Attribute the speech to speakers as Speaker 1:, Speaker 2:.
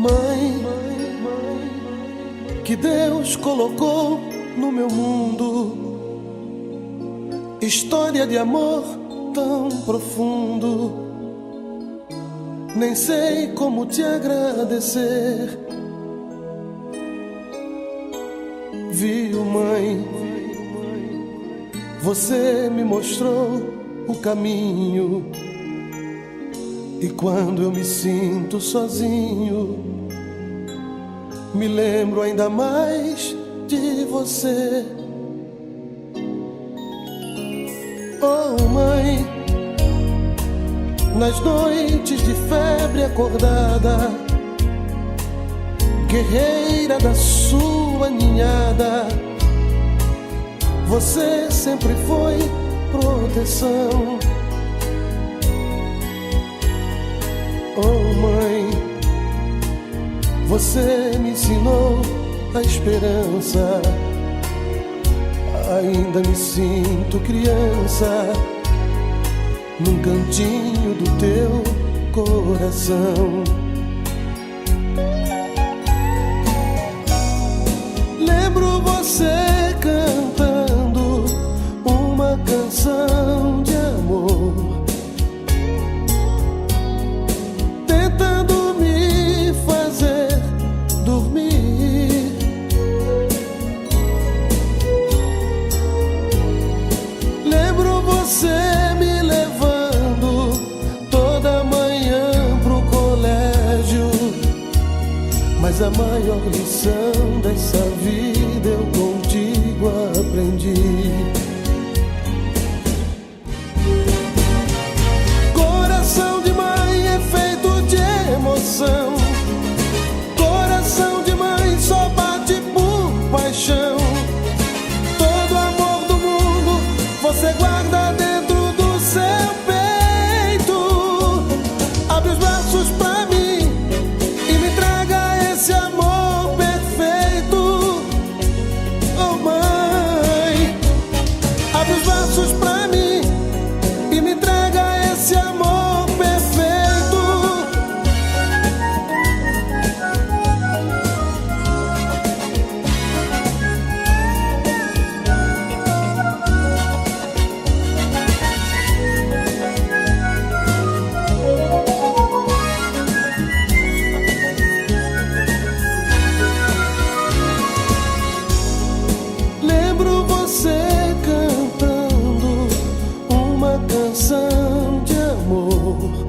Speaker 1: Mãe, que Deus colocou no meu mundo, história de amor tão profundo. Nem sei como te agradecer. Viu, mãe, você me mostrou o caminho. E quando eu me sinto sozinho, me lembro ainda mais de você. Oh, mãe, nas noites de febre acordada, guerreira da sua ninhada, você sempre foi proteção. Oh, mãe, você me ensinou a esperança. Ainda me sinto criança num cantinho do teu coração. Lembro você cantando uma canção de amor, tentando me fazer dormir. Lembro você me levando toda manhã pro colégio, mas a maior lição dessa vida eu contigo aprendi. Coração de mãe é feito de emoção, coração de mãe só bate por paixão. Todo amor do mundo você guarda dentro do seu peito. Abre os braços pra mim e me traga esse amor perfeito. Oh, mãe, abre os braços pra mim e me traga esse amor perfeito. Lembro você cantando uma canção de amor,